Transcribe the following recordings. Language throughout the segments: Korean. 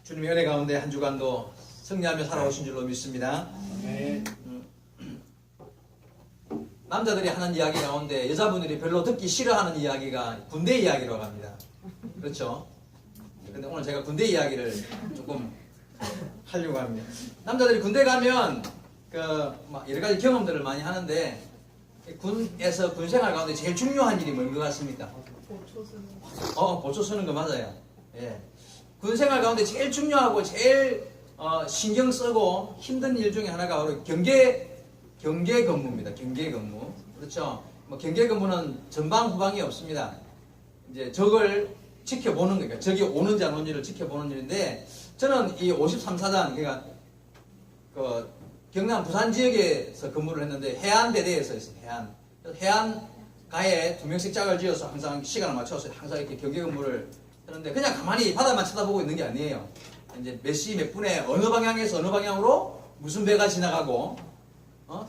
주님의 은혜 가운데 한 주간도 승리하며 살아오신 줄로 믿습니다. 네. 남자들이 하는 이야기 가운데 여자분들이 별로 듣기 싫어하는 이야기가 군대 이야기라고 합니다. 그렇죠? 근데 오늘 제가 군대 이야기를 조금 하려고 합니다. 남자들이 군대 가면 여러 가지 경험들을 많이 하는데 군에서 군 생활 가운데 제일 중요한 일이 뭔 것 같습니까? 보초 쓰는 거 맞아요. 예. 군 생활 가운데 제일 중요하고 제일 신경 쓰고 힘든 일 중에 하나가 바로 경계 근무입니다. 경계 근무. 그렇죠? 경계 근무는 전방 후방이 없습니다. 이제 적을 지켜보는 거니까 적이 오는지 안 오는지를 지켜보는 일인데 저는 이 53사단 그러니까 경남 부산 지역에서 근무를 했는데 해안대대에서 했어요. 해안가에 2명씩 짝을 지어서 항상 시간을 맞춰서 항상 이렇게 경계 근무를 하는데 그냥 가만히 바다만 쳐다보고 있는 게 아니에요. 이제 몇 시 몇 분에 어느 방향에서 어느 방향으로 무슨 배가 지나가고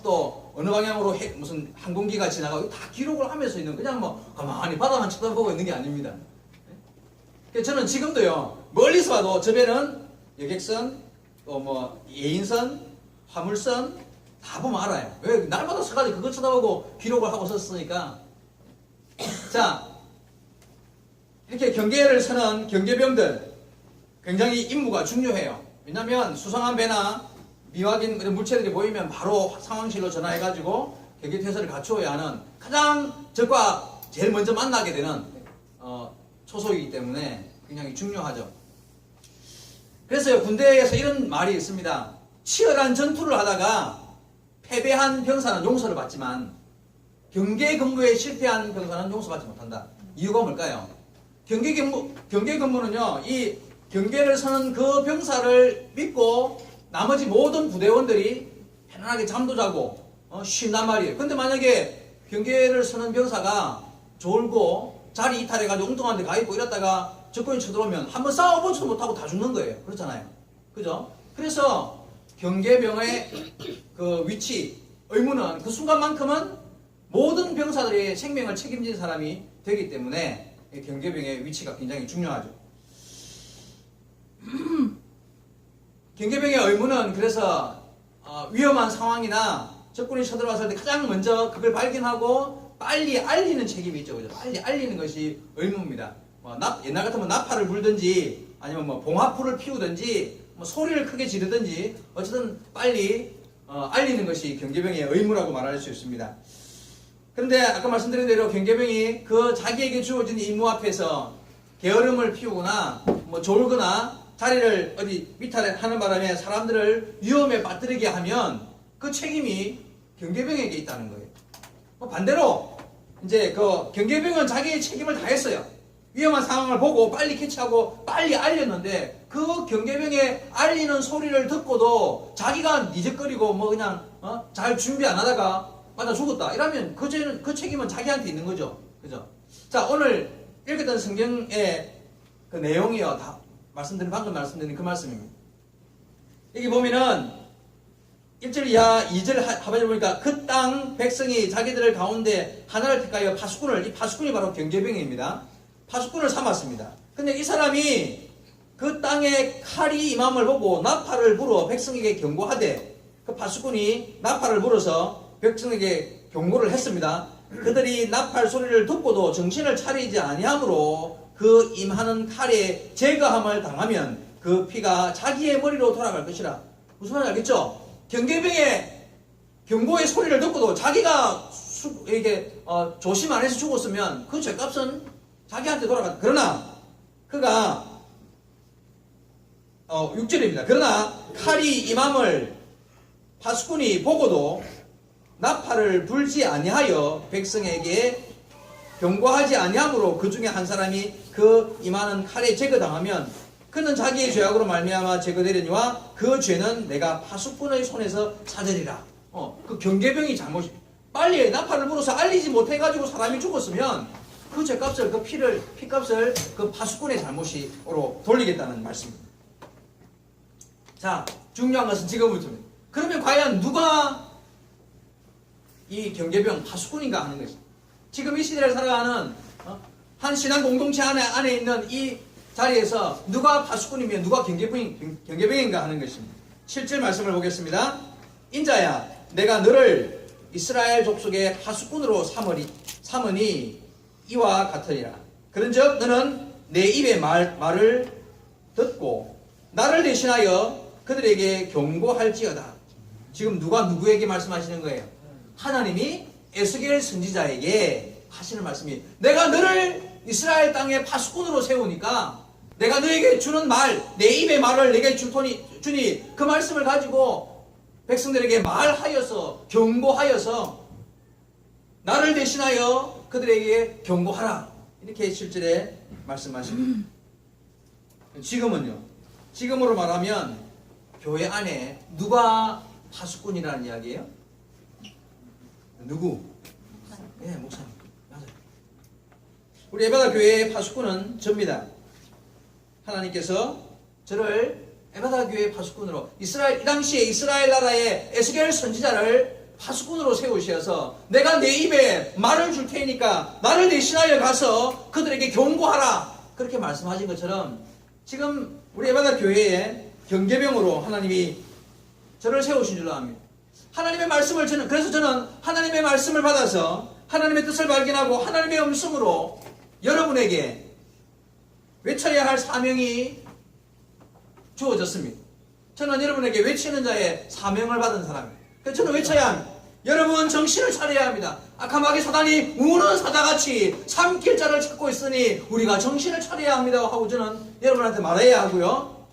또 어느 방향으로 무슨 항공기가 지나가고 다 기록을 하면서 있는 그냥 가만히 바다만 쳐다보고 있는 게 아닙니다. 그래서 저는 지금도요 멀리서 봐도 저 배는 여객선 또 예인선 화물선 다 보면 알아요. 왜 날마다 서가지고 그거 쳐다보고 기록을 하고 썼으니까. 자, 이렇게 경계를 서는 경계병들 굉장히 임무가 중요해요. 왜냐하면 수상한 배나 미확인 물체들이 보이면 바로 상황실로 전화해가지고 경계태세를 갖추어야 하는 가장 적과 제일 먼저 만나게 되는 초소이기 때문에 굉장히 중요하죠. 그래서 군대에서 이런 말이 있습니다. 치열한 전투를 하다가 패배한 병사는 용서를 받지만 경계 근무에 실패한 병사는 용서받지 못한다. 이유가 뭘까요? 경계 근무는요, 이 경계를 서는 그 병사를 믿고 나머지 모든 부대원들이 편안하게 잠도 자고 쉰단 말이에요. 근데 만약에 경계를 서는 병사가 졸고 자리 이탈해가지고 엉뚱한 데 가있고 이랬다가 적군이 쳐들어오면 한번 싸워보지도 못하고 다 죽는 거예요. 그렇잖아요. 그죠? 그래서 경계병의 그 위치, 의무는 그 순간만큼은 모든 병사들의 생명을 책임진 사람이 되기 때문에 경계병의 위치가 굉장히 중요하죠. 경계병의 의무는 그래서 위험한 상황이나 적군이 쳐들어왔을 때 가장 먼저 그걸 발견하고 빨리 알리는 책임이 있죠. 그죠? 빨리 알리는 것이 의무입니다. 옛날 같으면 나팔을 불든지 아니면 봉화풀을 피우든지 소리를 크게 지르든지 어쨌든 빨리 알리는 것이 경계병의 의무라고 말할 수 있습니다. 그런데 아까 말씀드린 대로 경계병이 그 자기에게 주어진 임무 앞에서 게으름을 피우거나 졸거나 자리를 어디 미탈하는 바람에 사람들을 위험에 빠뜨리게 하면 그 책임이 경계병에게 있다는 거예요. 반대로 이제 그 경계병은 자기의 책임을 다했어요. 위험한 상황을 보고 빨리 캐치하고 빨리 알렸는데 그 경계병의 알리는 소리를 듣고도 자기가 니적거리고 그냥 잘 준비 안 하다가 맞아 죽었다 이러면 그 책임은 자기한테 있는 거죠. 그죠? 자, 오늘 읽었던 성경의 그 내용이요 다 방금 말씀드린 그 말씀입니다. 여기 보면은 1절 이하 2절 하반절 보니까 그 땅 백성이 자기들 가운데 하나를 택하여 파수꾼을, 이 파수꾼이 바로 경계병입니다. 파수꾼을 삼았습니다. 근데 이 사람이 그 땅에 칼이 임함을 보고 나팔을 불어 백성에게 경고하되 그 파수꾼이 나팔을 불어서 백성에게 경고를 했습니다. 그들이 나팔 소리를 듣고도 정신을 차리지 아니하므로 그 임하는 칼에 제거함을 당하면 그 피가 자기의 머리로 돌아갈 것이라. 무슨 말인지 알겠죠? 경계병의 경고의 소리를 듣고도 자기가 이게 조심 안 해서 죽었으면 그 죄값은 자기한테 돌아갔다. 그러나 그가 6절입니다. 그러나 칼이 임함을 파수꾼이 보고도 나팔을 불지 아니하여 백성에게 경고하지 아니하므로 그 중에 한 사람이 그 임하는 칼에 제거당하면 그는 자기의 죄악으로 말미암아 제거되려니와 그 죄는 내가 파수꾼의 손에서 사되리라. 그 경계병이 잘못이 빨리 나팔을 불어서 알리지 못해가지고 사람이 죽었으면 그 죄값을 피값을 그 파수꾼의 잘못으로 돌리겠다는 말씀입니다. 자, 중요한 것은 지금부터입니다. 그러면 과연 누가 이 경계병 파수꾼인가 하는 것입니다. 지금 이 시대를 살아가는 한 신앙 공동체 안에 있는 이 자리에서 누가 파수꾼이며 누가 경계병인가 하는 것입니다. 7절 말씀을 보겠습니다. 인자야, 내가 너를 이스라엘 족속의 파수꾼으로 삼으니 이와 같으리라. 그런즉 너는 내 입의 말을 듣고 나를 대신하여 그들에게 경고할지어다. 지금 누가 누구에게 말씀하시는 거예요? 하나님이 에스겔 선지자에게 하시는 말씀이, 내가 너를 이스라엘 땅의 파수꾼으로 세우니까 내가 너에게 주는 말, 내 입의 말을 내게 주니 그 말씀을 가지고 백성들에게 말하여서 경고하여서 나를 대신하여 그들에게 경고하라. 이렇게 7절에 말씀하십니다. 지금은요, 지금으로 말하면 교회 안에 누가 파수꾼이라는 이야기예요? 누구? 예, 목사님. 맞아요. 우리 에바다 교회의 파수꾼은 접니다. 하나님께서 저를 에바다 교회의 파수꾼으로 이 당시에 이스라엘 나라의 에스겔 선지자를 파수꾼으로 세우셔서 내가 내 입에 말을 줄 테니까 나를 대신하여 가서 그들에게 경고하라. 그렇게 말씀하신 것처럼 지금 우리 에바다 교회의 경계병으로 하나님이 저를 세우신 줄로 압니다. 하나님의 말씀을 그래서 저는 하나님의 말씀을 받아서 하나님의 뜻을 발견하고 하나님의 음성으로 여러분에게 외쳐야 할 사명이 주어졌습니다. 저는 여러분에게 외치는 자의 사명을 받은 사람입니다. 그래서 저는 외쳐야 합니다. 여러분 정신을 차려야 합니다. 악함하게 사단이 우는 사자같이 삼킬 자를 찾고 있으니 우리가 정신을 차려야 합니다 하고 저는 여러분한테 말해야 하고요.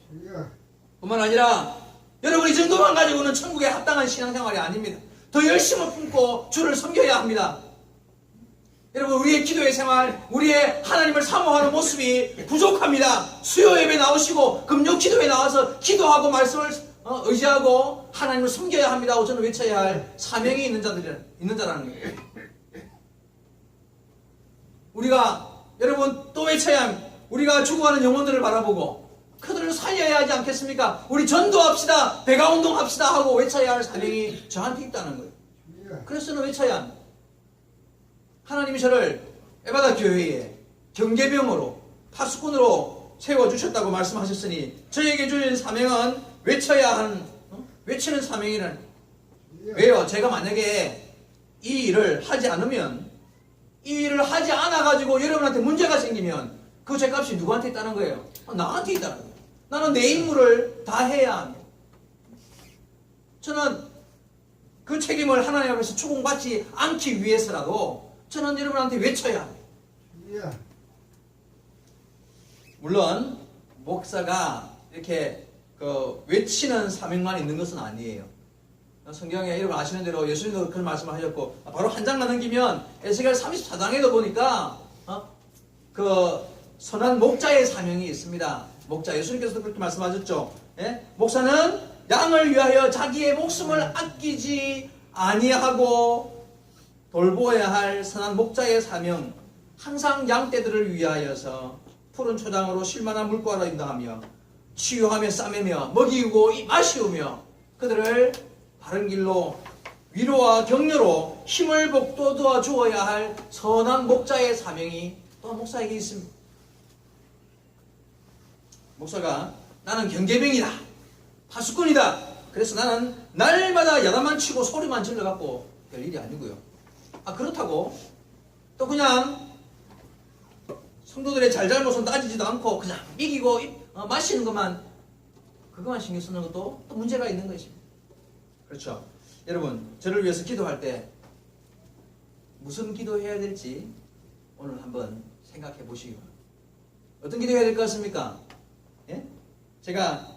뿐만 아니라 여러분 이 정도만 가지고는 천국에 합당한 신앙생활이 아닙니다. 더 열심을 품고 주를 섬겨야 합니다. 여러분 우리의 기도의 생활, 우리의 하나님을 사모하는 모습이 부족합니다. 수요 예배 나오시고 금요 기도에 나와서 기도하고 말씀을 의지하고 하나님을 섬겨야 합니다 하고 저는 외쳐야 할 사명이 있는 자라는 거예요. 우리가 여러분 또 외쳐야 합니다. 우리가 죽어가는 영혼들을 바라보고 그들을 살려야 하지 않겠습니까? 우리 전도합시다, 배가운동합시다 하고 외쳐야 할 사명이 저한테 있다는 거예요. 그래서 저는 외쳐야 합니다. 하나님이 저를 에바다 교회에 경계병으로 파수꾼으로 세워주셨다고 말씀하셨으니 저에게 주신 사명은 외쳐야 하는 외치는 사명이라는. 왜요? 제가 만약에 이 일을 하지 않으면, 이 일을 하지 않아가지고 여러분한테 문제가 생기면 그 죄값이 누구한테 있다는 거예요? 나한테 있다는 거예요. 나는 내 임무를 다 해야 합니다. 저는 그 책임을 하나님 앞에서 추궁받지 않기 위해서라도 저는 여러분한테 외쳐야 합니다. 물론 목사가 이렇게 외치는 사명만 있는 것은 아니에요. 성경에 여러분 아시는 대로 예수님도 그런 말씀을 하셨고, 바로 한 장만 넘기면 에스겔 34장에도 보니까 그 선한 목자의 사명이 있습니다. 목자, 예수님께서도 그렇게 말씀하셨죠. 예? 목사는 양을 위하여 자기의 목숨을 아끼지 아니하고 돌보아야 할 선한 목자의 사명, 항상 양떼들을 위하여서 푸른 초장으로 쉴만한 물과로 인도하며 치유하며 싸매며 먹이고 마시우며 그들을 바른 길로 위로와 격려로 힘을 북돋워 주어야 할 선한 목자의 사명이 또 목사에게 있습니다. 목사가 나는 경계병이다, 파수꾼이다, 그래서 나는 날마다 야단만 치고 소리만 질러갖고 될 일이 아니고요. 그렇다고 또 그냥 성도들의 잘잘못은 따지지도 않고 그냥 이기고 마시는 것만, 그것만 신경 쓰는 것도 또 문제가 있는 것입니다. 그렇죠. 여러분, 저를 위해서 기도할 때 무슨 기도해야 될지 오늘 한번 생각해 보시기 바랍니다. 어떤 기도해야 될 것 같습니까? 예? 제가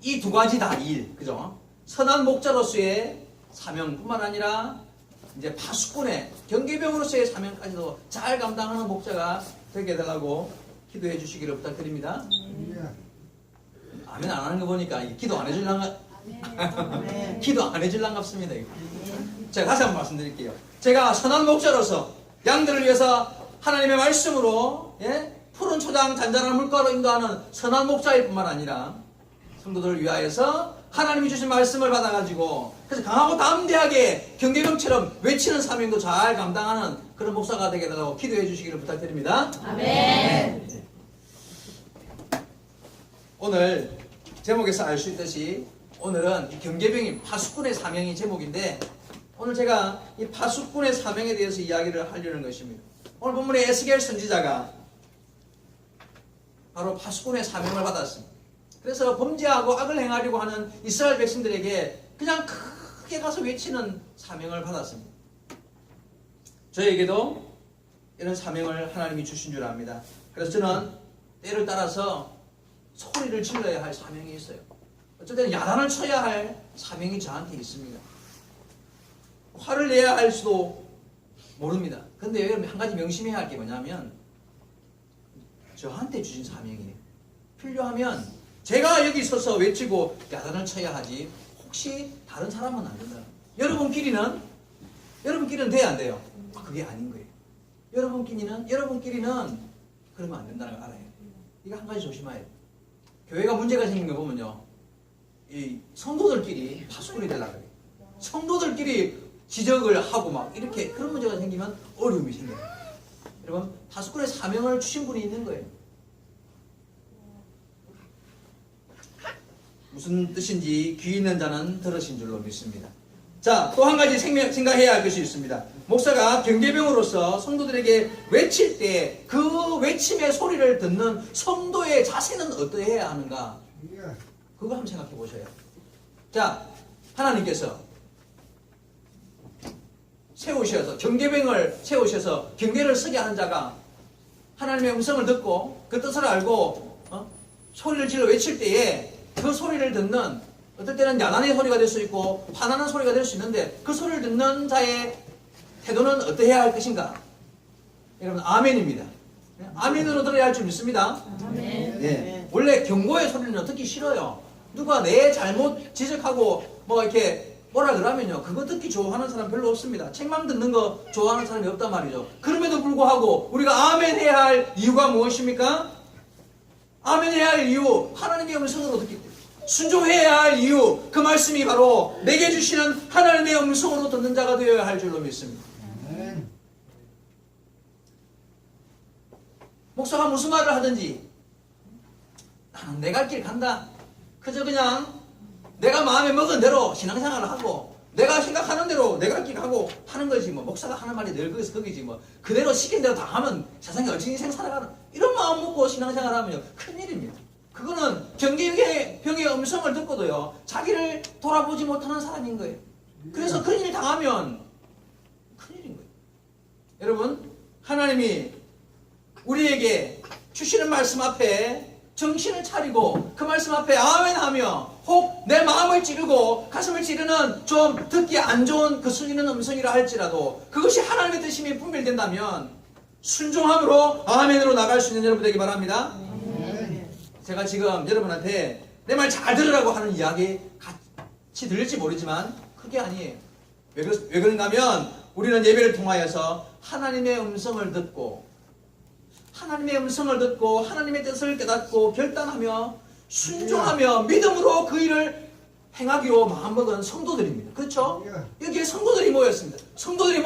이 두 가지 다 일, 그죠? 선한 목자로서의 사명뿐만 아니라 이제 파수꾼의 경계병으로서의 사명까지도 잘 감당하는 목자가 되게 해달라고 기도해 주시기를 부탁드립니다. 아멘 안 하는 거 보니까 기도 안 해줄랑가? 기도 안 해줄랑갑습니다. 제가 다시 한번 말씀드릴게요. 제가 선한 목자로서 양들을 위해서 하나님의 말씀으로 푸른 초장 잔잔한 물가로 인도하는 선한 목자일 뿐만 아니라 성도들을 위하여서 하나님이 주신 말씀을 받아가지고 그래서 강하고 담대하게 경계병처럼 외치는 사명도 잘 감당하는 그런 목사가 되게 해달라고 기도해 주시기를 부탁드립니다. 아멘. 오늘 제목에서 알 수 있듯이 오늘은 이 경계병이 파수꾼의 사명이 제목인데 오늘 제가 이 파수꾼의 사명에 대해서 이야기를 하려는 것입니다. 오늘 본문에 에스겔 선지자가 바로 파수꾼의 사명을 받았습니다. 그래서 범죄하고 악을 행하려고 하는 이스라엘 백성들에게 그냥 크게 가서 외치는 사명을 받았습니다. 저에게도 이런 사명을 하나님이 주신 줄 압니다. 그래서 저는 때를 따라서 소리를 질러야 할 사명이 있어요. 어쩔 때는 야단을 쳐야 할 사명이 저한테 있습니다. 화를 내야 할 수도 모릅니다. 근데 여러분 한 가지 명심해야 할 게 뭐냐면 저한테 주신 사명이에요. 필요하면 제가 여기 서서 외치고 야단을 쳐야 하지 혹시 다른 사람은 안 된다. 여러분끼리는 돼야 안 돼요. 그게 아닌 거예요. 여러분끼리는 그러면 안 된다는 걸 알아요. 이거 한 가지 조심해야 돼요. 교회가 문제가 생긴 거 보면요, 이 성도들끼리 파수꾼이 되려고 해요. 성도들끼리 지적을 하고 막 이렇게 그런 문제가 생기면 어려움이 생겨요. 여러분 파수꾼의 사명을 주신 분이 있는 거예요. 무슨 뜻인지 귀 있는 자는 들으신 줄로 믿습니다. 자, 또 한 가지 생각해야 할 것이 있습니다. 목사가 경계병으로서 성도들에게 외칠 때 그 외침의 소리를 듣는 성도의 자세는 어떠해야 하는가? 그거 한번 생각해 보셔요. 자, 하나님께서 경계병을 세우셔서 경계를 서게 하는 자가 하나님의 음성을 듣고 그 뜻을 알고 소리를 질러 외칠 때에 그 소리를 듣는, 어떨 때는 야단의 소리가 될 수 있고 화나는 소리가 될 수 있는데 그 소리를 듣는 자의 태도는 어떠해야 할 것인가? 여러분 아멘입니다. 아멘으로 들어야 할 줄 믿습니다. 아멘. 네. 원래 경고의 소리는 듣기 싫어요. 누가 내 잘못 지적하고 뭐 이렇게 뭐라 그러면요, 그거 듣기 좋아하는 사람 별로 없습니다. 책망 듣는 거 좋아하는 사람이 없단 말이죠. 그럼에도 불구하고 우리가 아멘 해야 할 이유가 무엇입니까? 아멘 해야 할 이유, 하나님의 음성으로 듣기 때문에. 순종해야 할 이유, 그 말씀이 바로 내게 주시는 하나님의 음성으로 듣는 자가 되어야 할 줄로 믿습니다. 목사가 무슨 말을 하든지 나는 내 갈 길 간다. 그저 그냥 내가 마음에 먹은 대로 신앙생활을 하고 내가 생각하는 대로 내 갈 길 가고 하는 거지. 뭐 목사가 하는 말이 늘 거기서 거기지. 뭐 그대로 시킨 대로 다 하면 세상에 얼마나 살아가는, 이런 마음 먹고 신앙생활하면요 큰일입니다. 그거는 경계병의 음성을 듣고도요 자기를 돌아보지 못하는 사람인 거예요. 그래서 그런 일 당하면 큰일인 거예요. 여러분, 하나님이 우리에게 주시는 말씀 앞에 정신을 차리고 그 말씀 앞에 아멘하며 혹 내 마음을 찌르고 가슴을 찌르는 좀 듣기 안 좋은 그 들리는 음성이라 할지라도 그것이 하나님의 뜻임이 분별된다면 순종함으로 아멘으로 나갈 수 있는 여러분 되기 바랍니다. 제가 지금 여러분한테 내 말 잘 들으라고 하는 이야기 같이 들릴지 모르지만 그게 아니에요. 왜 그런가 하면 우리는 예배를 통하여서 하나님의 음성을 듣고 하나님의 뜻을 깨닫고 결단하며 순종하며 믿음으로 그 일을 행하기로 마음먹은 성도들입니다. 그렇죠? 여기에 성도들이 모였습니다. 성도들이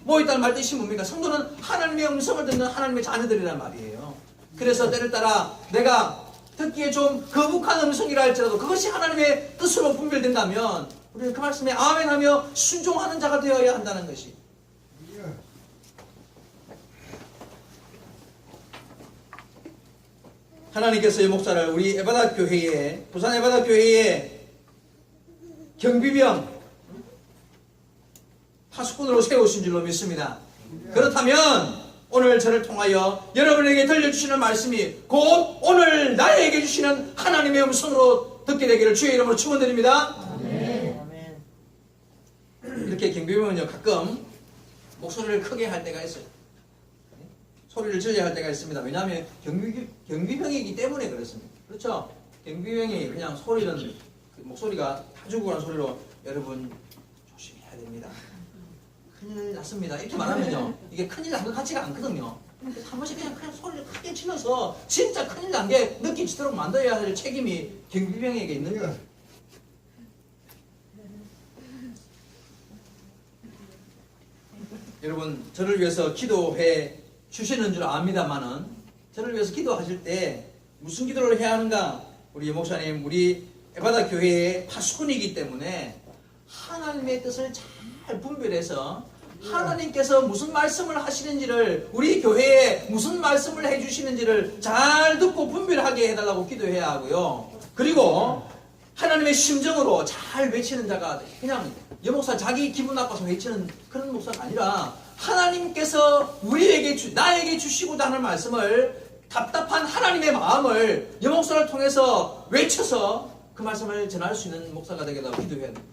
모였다는 말 뜻이 뭡니까? 성도는 하나님의 음성을 듣는 하나님의 자녀들이란 말이에요. 그래서 때를 따라 내가 듣기에 좀 거북한 음성이라 할지라도 그것이 하나님의 뜻으로 분별된다면 우리는 그 말씀에 아멘하며 순종하는 자가 되어야 한다는 것이. 하나님께서 이 목사를 우리 에바다 교회에, 부산 에바다 교회에 경비병 파수꾼으로 세우신 줄로 믿습니다. 그렇다면 오늘 저를 통하여 여러분에게 들려주시는 말씀이 곧 오늘 나에게 주시는 하나님의 음성으로 듣게 되기를 주의 이름으로 축원드립니다. 아멘. 이렇게 경비병은요 가끔 목소리를 크게 할 때가 있어요. 소리를 질러야 할 때가 있습니다. 왜냐하면 경비병이기 때문에 그렇습니다. 그렇죠? 경비병이 그냥 소리는 목소리가 다 죽고 가는 소리로 여러분 조심해야 됩니다. 큰일 났습니다. 이렇게 말하면요 이게 큰일 난 것 같지가 않거든요. 한 번씩 그냥 소리를 크게 질러서 진짜 큰일 난 게 느끼지도록 만들어야 할 책임이 경비병에게 있는 거예요. 여러분 저를 위해서 기도해 주시는 줄 압니다만은 저를 위해서 기도하실 때 무슨 기도를 해야 하는가? 우리 목사님, 우리 에바다 교회의 파수꾼이기 때문에 하나님의 뜻을 잘 분별해서 하나님께서 무슨 말씀을 하시는지를, 우리 교회에 무슨 말씀을 해주시는지를 잘 듣고 분별하게 해달라고 기도해야 하고요. 그리고 하나님의 심정으로 잘 외치는 자가, 그냥 여목사 자기 기분 나빠서 외치는 그런 목사가 아니라 하나님께서 나에게 주시고자 하는 말씀을, 답답한 하나님의 마음을 여목사를 통해서 외쳐서 그 말씀을 전할 수 있는 목사가 되겠다고 기도해야 돼요.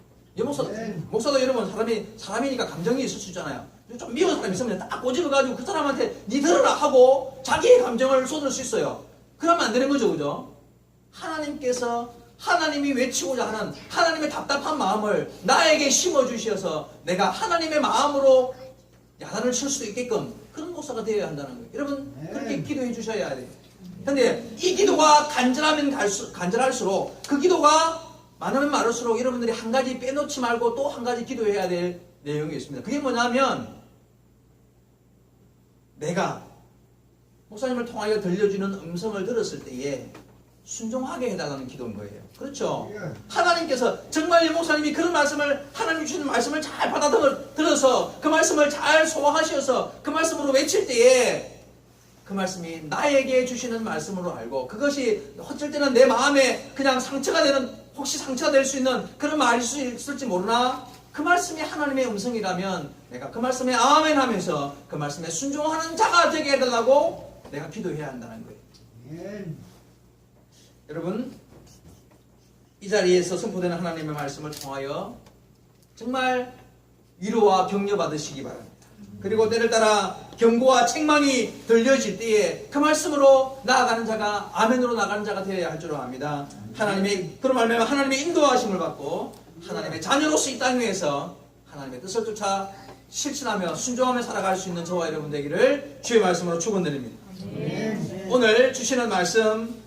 목사도 여러분 사람이니까 감정이 있을 수 있잖아요. 좀 미운 사람이 있으면 딱 꼬집어가지고 그 사람한테 니 들어라 하고 자기의 감정을 쏟을 수 있어요. 그러면 안 되는 거죠, 그죠? 하나님께서 하나님이 외치고자 하는 하나님의 답답한 마음을 나에게 심어주셔서 내가 하나님의 마음으로 야단을 칠 수 있게끔 그런 목사가 되어야 한다는 거예요. 여러분 그렇게 기도해 주셔야 돼요. 근데 이 기도가 간절할수록 그 기도가 많으면 많을수록 여러분들이 한 가지 빼놓지 말고 또 한 가지 기도해야 될 내용이 있습니다. 그게 뭐냐면 내가 목사님을 통하여 들려주는 음성을 들었을 때에 순종하게 해달라는 기도인 거예요. 그렇죠? 하나님께서 정말 이 목사님이 그런 말씀을, 하나님 주시는 말씀을 잘 받아들어서 그 말씀을 잘 소화하셔서 그 말씀으로 외칠 때에 그 말씀이 나에게 주시는 말씀으로 알고, 그것이 어쩔 때는 내 마음에 그냥 상처가 되는, 혹시 상처가 될 수 있는 그런 말일 수 있을지 모르나 그 말씀이 하나님의 음성이라면 내가 그 말씀에 아멘 하면서 그 말씀에 순종하는 자가 되게 해달라고 내가 기도해야 한다는 거예요. 여러분 이 자리에서 선포되는 하나님의 말씀을 통하여 정말 위로와 격려 받으시기 바랍니다. 그리고 때를 따라 경고와 책망이 들려질 때에 그 말씀으로 나아가는 자가, 아멘으로 나가는 자가 되어야 할 줄 압니다. 그런 말면 하나님의 인도하심을 받고 하나님의 자녀로서 이 땅 위에서 하나님의 뜻을 쫓아 실천하며 순종하며 살아갈 수 있는 저와 여러분 되기를 주의 말씀으로 축원드립니다. 오늘 주시는 말씀,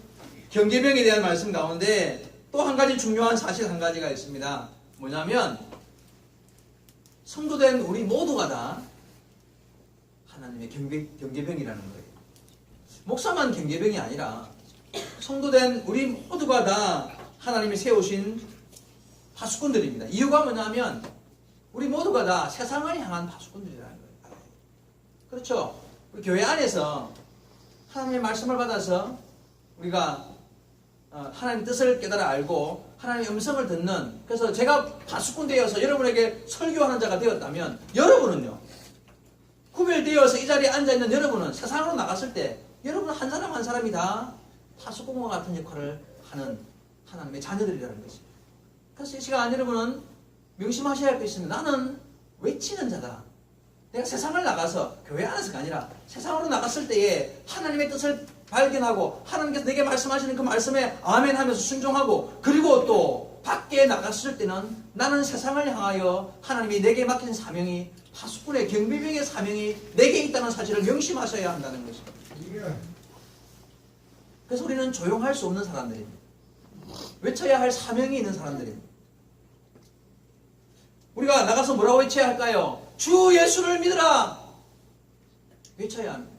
경계병에 대한 말씀 가운데 또 한 가지 중요한 사실 한 가지가 있습니다. 뭐냐면 성도된 우리 모두가 다 하나님의 경계병이라는 거예요. 목사만 경계병이 아니라 성도된 우리 모두가 다 하나님이 세우신 파수꾼들입니다. 이유가 뭐냐면 우리 모두가 다 세상을 향한 파수꾼들이라는 거예요. 그렇죠? 우리 교회 안에서 하나님의 말씀을 받아서 우리가 하나님의 뜻을 깨달아 알고 하나님의 음성을 듣는, 그래서 제가 파수꾼 되어서 여러분에게 설교하는 자가 되었다면 여러분은요, 구별되어서 이 자리에 앉아있는 여러분은 세상으로 나갔을 때 여러분 한 사람 한 사람이 다 파수꾼과 같은 역할을 하는 하나님의 자녀들이라는 것입니다. 그래서 이 시간 여러분은 명심하셔야 할 것이 있습니다. 나는 외치는 자다. 내가 세상을 나가서, 교회 안에서가 아니라 세상으로 나갔을 때에 하나님의 뜻을 발견하고 하나님께서 내게 말씀하시는 그 말씀에 아멘 하면서 순종하고, 그리고 또 밖에 나갔을 때는 나는 세상을 향하여 하나님이 내게 맡긴 사명이, 파수꾼의 경비병의 사명이 내게 있다는 사실을 명심하셔야 한다는 것입니다. 그래서 우리는 조용할 수 없는 사람들입니다. 외쳐야 할 사명이 있는 사람들입니다. 우리가 나가서 뭐라고 외쳐야 할까요? 주 예수를 믿으라! 외쳐야 합니다.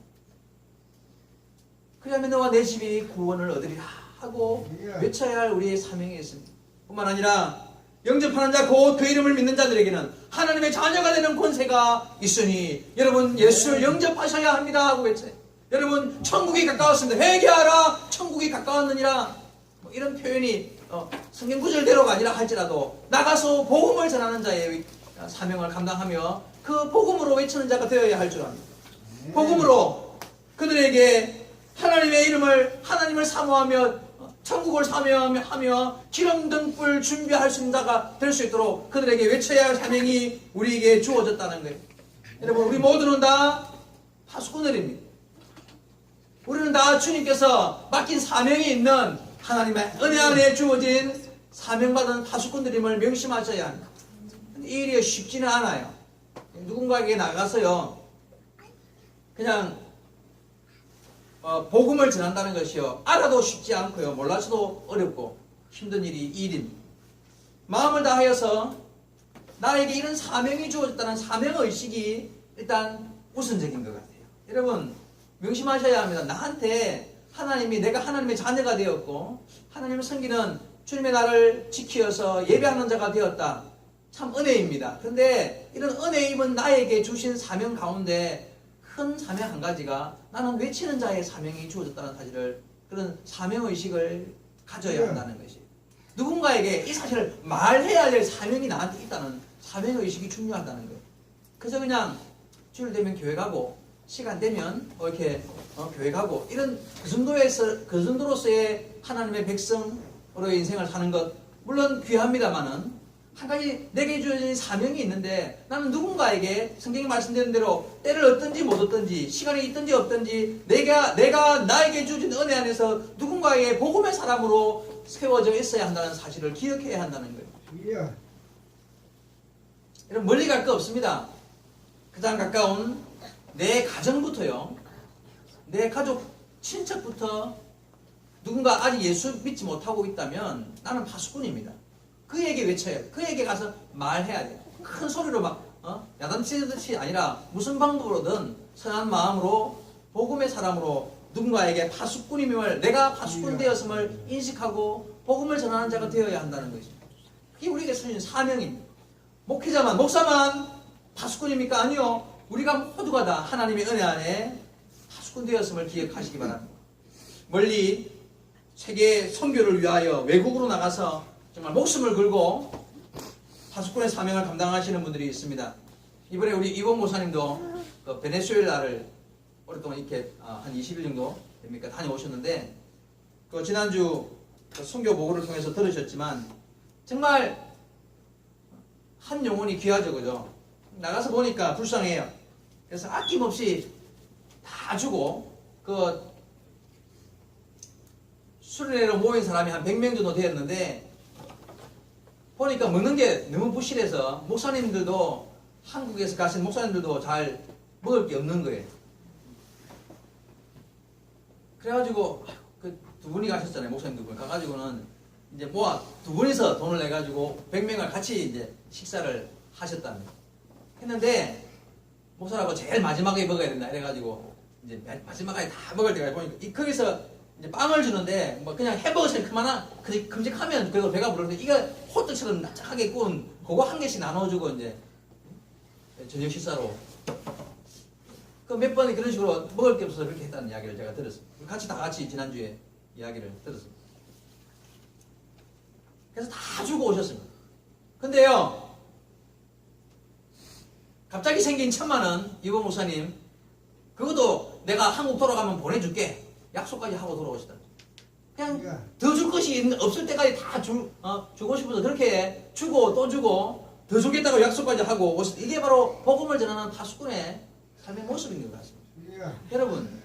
그러면 너와 내 집이 구원을 얻으리라 하고 외쳐야 할 우리의 사명이 있습니다. 뿐만 아니라 영접하는 자, 곧 그 이름을 믿는 자들에게는 하나님의 자녀가 되는 권세가 있으니 여러분 예수를 영접하셔야 합니다 하고 외쳐요. 여러분 천국이 가까웠습니다. 회개하라, 천국이 가까웠느니라. 뭐 이런 표현이 성경 구절대로가 아니라 할지라도 나가서 복음을 전하는 자의 사명을 감당하며 그 복음으로 외치는 자가 되어야 할 줄 압니다. 복음으로 그들에게 하나님을 사모하며 천국을 사모하며 기름 등불 준비할 수 있는 자가 될 수 있도록 그들에게 외쳐야 할 사명이 우리에게 주어졌다는 거예요. 여러분 우리 모두는 다 파수꾼들입니다. 우리는 다 주님께서 맡긴 사명이 있는 하나님의 은혜 안에 주어진 사명받은 파수꾼들임을 명심하셔야 합니다. 이 일이 쉽지는 않아요. 누군가에게 나가서요 그냥 복음을 전한다는 것이요 알아도 쉽지 않고요 몰라서도 어렵고 힘든 일이 이 일입니다. 마음을 다하여서 나에게 이런 사명이 주어졌다는 사명의식이 일단 우선적인 것 같아요. 여러분 명심하셔야 합니다. 나한테 내가 하나님의 자녀가 되었고 하나님을 섬기는 주님의 나를 지키어서 예배하는 자가 되었다. 참 은혜입니다. 그런데 이런 은혜임은 나에게 주신 사명 가운데 큰 사명 한 가지가 나는 외치는 자의 사명이 주어졌다는 사실을, 그런 사명의식을 가져야 한다는 것이, 누군가에게 이 사실을 말해야 될 사명이 나한테 있다는 사명의식이 중요하다는 거예요. 그래서 그냥 주일 되면 교회 가고 시간 되면 이렇게 교회 가고 이런 그 정도로서의 하나님의 백성으로의 인생을 사는 것 물론 귀합니다만은, 한 가지 내게 주어진 사명이 있는데 나는 누군가에게 성경이 말씀드린 대로 때를 얻든지 못 얻든지 시간이 있든지 없든지 내가 나에게 주어진 은혜 안에서 누군가에게 복음의 사람으로 세워져 있어야 한다는 사실을 기억해야 한다는 거예요. 여러분, 멀리 갈 거 없습니다. 가장 가까운 내 가정부터요, 내 가족 친척부터 누군가 아직 예수 믿지 못하고 있다면 나는 파수꾼입니다. 그에게 외쳐야 돼. 그에게 가서 말해야 돼. 큰 소리로 막 야단치듯이 아니라 무슨 방법으로든 선한 마음으로 복음의 사람으로 누군가에게 파수꾼임을, 내가 파수꾼 되었음을 인식하고 복음을 전하는 자가 되어야 한다는 것입니다. 그게 우리에게 주신 사명입니다. 목회자만, 목사만 파수꾼입니까? 아니요. 우리가 모두가 다 하나님의 은혜 안에 파수꾼 되었음을 기억하시기 바랍니다. 멀리 세계 선교를 위하여 외국으로 나가서 정말 목숨을 걸고 파수꾼의 사명을 감당하시는 분들이 있습니다. 이번에 우리 이원 목사님도 그 베네수엘라를 오랫동안 이렇게 한 20일 정도 됩니까? 다녀오셨는데, 그 지난주 그 선교 보고를 통해서 들으셨지만 정말 한 영혼이 귀하죠, 그죠? 나가서 보니까 불쌍해요. 그래서 아낌없이 다 주고, 그 수련회로 모인 사람이 한 100명 정도 되었는데 보니까 먹는 게 너무 부실해서 목사님들도, 한국에서 가신 목사님들도 잘 먹을 게 없는 거예요. 그래가지고 그 두 분이 가셨잖아요. 목사님 두 분 가가지고는 이제 모아 두 분이서 돈을 내가지고 100명을 같이 이제 식사를 하셨답니다. 했는데 목사라고 제일 마지막에 먹어야 된다 이래가지고 이제 마지막에 다 먹을 때가 보니까 거기서 이제 빵을 주는데 뭐 그냥 햄버거처럼 그만한 큼직하면 그래도 배가 부르는데 이거 호떡처럼 납작하게 구운 그거 한 개씩 나눠주고 이제 저녁 식사로 그 몇 번이 그런 식으로 먹을 게 없어서 그렇게 했다는 이야기를 제가 들었습니다. 다 같이 지난주에 이야기를 들었습니다. 그래서 다 주고 오셨습니다. 근데요, 갑자기 생긴 1,000만 원 이보 목사님, 그것도 내가 한국 돌아가면 보내줄게 약속까지 하고 돌아오시다. 그냥 더 줄 것이 없을 때까지 다 주고 싶어서 그렇게 주고 또 주고 더 주겠다고 약속까지 하고 오셨다. 이게 바로 복음을 전하는 파수꾼의 삶의 모습인 것 같습니다. 여러분,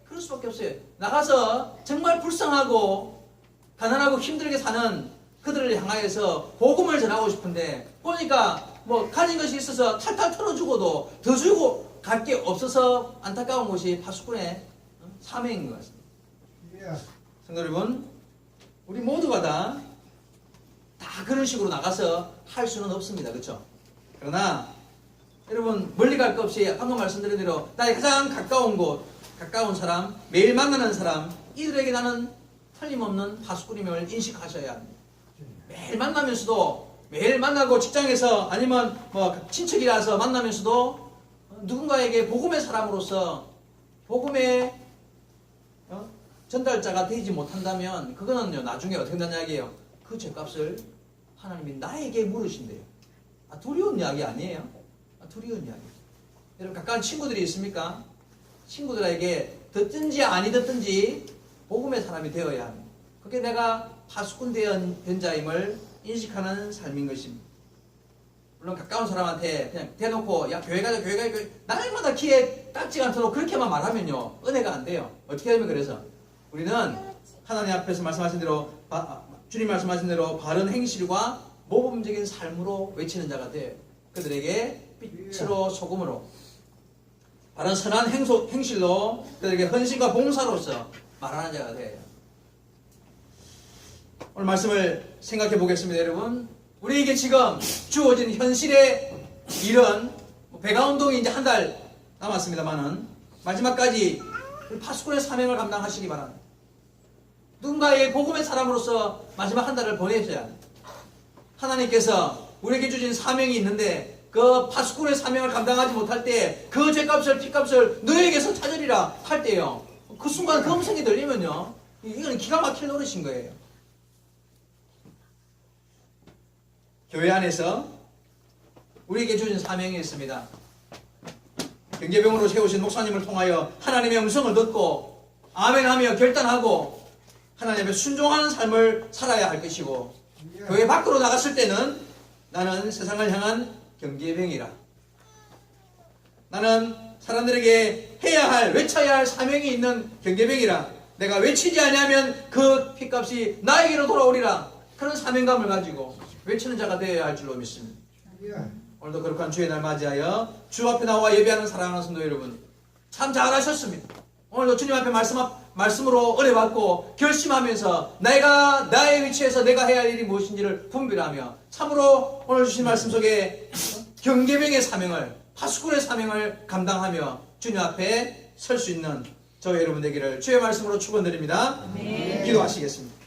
그럴 수밖에 없어요. 나가서 정말 불쌍하고 가난하고 힘들게 사는 그들을 향하여서 복음을 전하고 싶은데 보니까 뭐 가진 것이 있어서 탈탈 털어주고도 더 주고 갈 게 없어서 안타까운 것이 파수꾼의 사명인 것 같습니다. 성도 여러분, 우리 모두가 다 그런 식으로 나가서 할 수는 없습니다. 그렇죠? 그러나 여러분, 멀리 갈 것 없이 방금 말씀드린 대로 나의 가장 가까운 곳, 가까운 사람, 매일 만나는 사람, 이들에게 나는 틀림없는 파수꾼임을 인식하셔야 합니다. 매일 만나면서도, 매일 만나고 직장에서 아니면 뭐 친척이라서 만나면서도 누군가에게 복음의 사람으로서 복음의 전달자가 되지 못한다면 그거는요, 나중에 어떻게 된다는 이야기예요? 그 죄값을 하나님이 나에게 물으신대요. 두려운 이야기 아니에요? 두려운 이야기. 여러분, 가까운 친구들이 있습니까? 친구들에게 듣든지 아니 듣든지 복음의 사람이 되어야 합니다. 그게 내가 파수꾼 된 자임을 인식하는 삶인 것입니다. 물론 가까운 사람한테 그냥 대놓고 야 교회 가자 날마다 귀에 닦지 않도록 그렇게만 말하면요, 은혜가 안 돼요. 어떻게 하면 그래서 우리는 하나님 앞에서 말씀하신 대로 주님 말씀하신 대로 바른 행실과 모범적인 삶으로 외치는 자가 돼요. 그들에게 빛으로 소금으로 바른 선한 행실로 그들에게 헌신과 봉사로서 말하는 자가 돼요. 오늘 말씀을 생각해 보겠습니다. 여러분, 우리에게 지금 주어진 현실의 일은 배가운동이 이제 한 달 남았습니다만은 마지막까지 파수꾼의 사명을 감당하시기 바랍니다. 누군가의 복음의 사람으로서 마지막 한 달을 보내셔야 합니다. 하나님께서 우리에게 주신 사명이 있는데 그 파수꾼의 사명을 감당하지 못할 때 그 죄값을 피값을 너에게서 찾으리라 할 때요. 그 순간 그 음성이 들리면요. 이건 기가 막힐 노릇인 거예요. 교회 안에서 우리에게 주신 사명이 있습니다. 경계병으로 세우신 목사님을 통하여 하나님의 음성을 듣고 아멘하며 결단하고 하나님의 순종하는 삶을 살아야 할 것이고 교회 밖으로 나갔을 때는 나는 세상을 향한 경계병이라. 나는 사람들에게 해야 할 외쳐야 할 사명이 있는 경계병이라. 내가 외치지 않으면 그 핏값이 나에게로 돌아오리라. 그런 사명감을 가지고 외치는 자가 되어야 할 줄로 믿습니다. 오늘도 거룩한 주의 날 맞이하여 주 앞에 나와 예배하는 사랑하는 성도 여러분, 참 잘하셨습니다. 오늘도 주님 앞에 말씀으로 은혜받고 결심하면서 내가 나의 위치에서 내가 해야 할 일이 무엇인지를 분별하며 참으로 오늘 주신 말씀 속에 경계병의 사명을, 파수꾼의 사명을 감당하며 주님 앞에 설 수 있는 저희 여러분 되기를 주의 말씀으로 축원드립니다. 기도하시겠습니다.